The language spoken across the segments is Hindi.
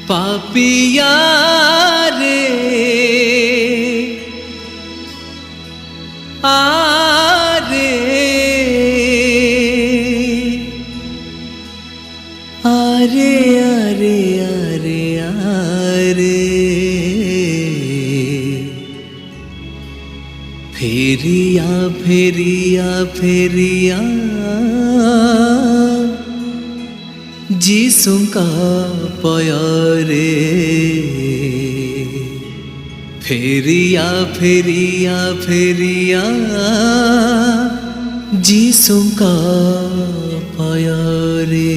पापिया रे आरे आरे आरे आरे आरे फेरिया फेरिया फेरिया जीसु का प्यारे फेरिया फेरिया फेरिया जीसु का प्यारे।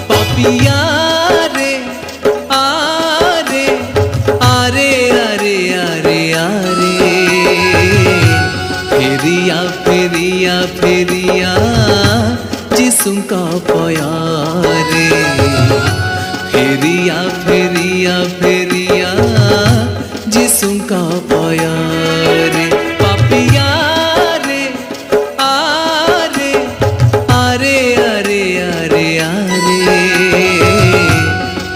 पापिया रे आरे आरे आरे आरे आरे फेरिया फेरिया फेरिया जीसु का प्यारे फेरिया फेरिया फेरिया जीसु का प्यारे। पापिया रे आरे आरे आरे आरे आरे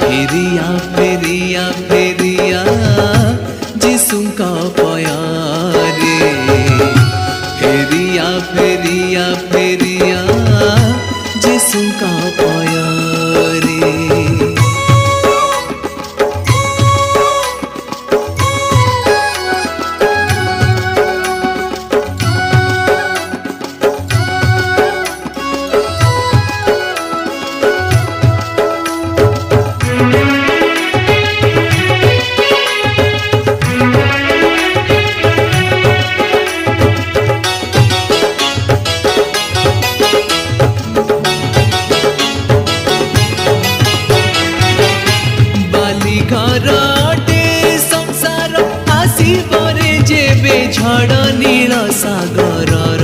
फेरिया फेरिया फेरिया जीसु का प्यारे फेरिया फेरिया फेरिया जीसु का प्यारे। झड़ नील सागर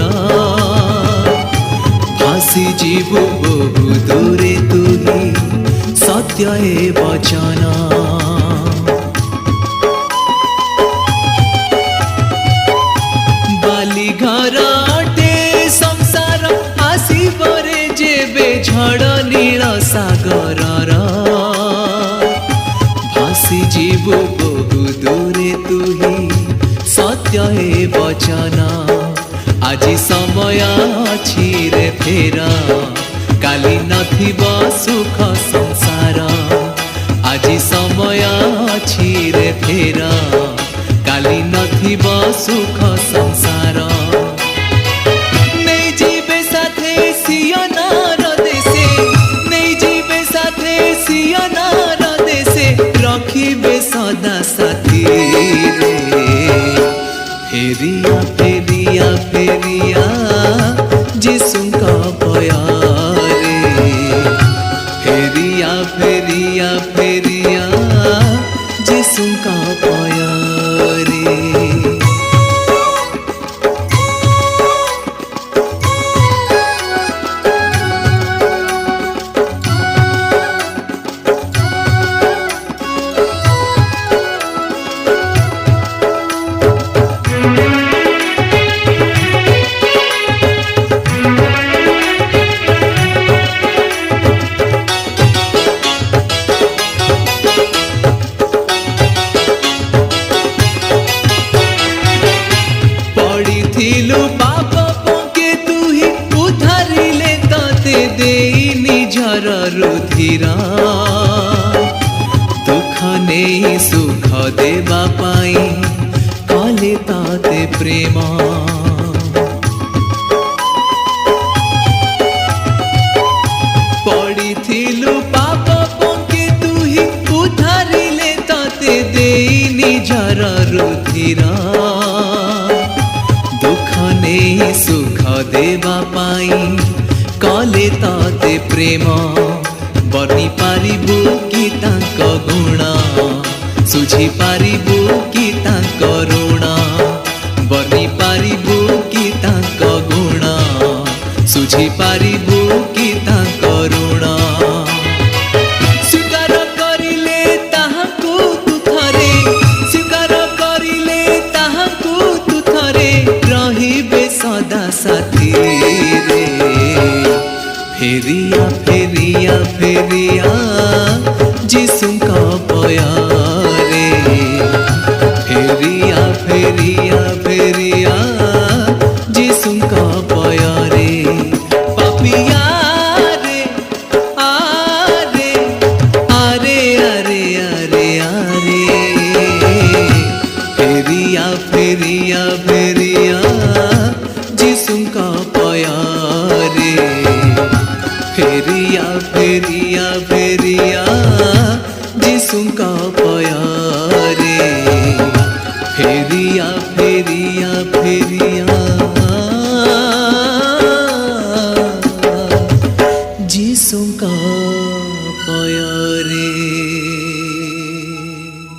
भासी जीवु बहु दूरे तुही सत्य ए वचन। बाली घर अटे संसार आसीबरे जेबे झड़ नील सागर भासी जीवु बहु दूरे तुही सत्य हे वचन। आज समय अछि रे फेरा काली नथिब सुख संसार। आज समय अछि रे फेरा काली नथिब सुख संसार। नहीं जीवे साथे सियनार देशे नहीं जीवे साथे सियनार देशे रखिबे सदा साथी रे। फेरिया फेरिया फेरिया जीसु का प्यारे फेरिया फेरिया फेरिया जीसु का प्यारे। पाप पके तुही उधारिले ताते देई निजर रुधिरा दुख नहीं सुख देवा पाई कले ताते प्रेम। पड़िथिलु पाप पके तुही उधारिले ताते देई निजर रुधिरा नहीं सुख देवा पाई कले ताते प्रेम। बनी पारिबु कि तांक गुण सुझी पारिबु कि तांक ऋण बनी पारिबु कि तांक गुण सुझी पारिबु कि तांक ऋण। स्वीकार करिले ताहाकु तु थरे स्वीकार करिले ताहाकु तु थरे फेरिया फेरिया फेरिया जिसुंका पयारे फेरिया फेरिया फेरिया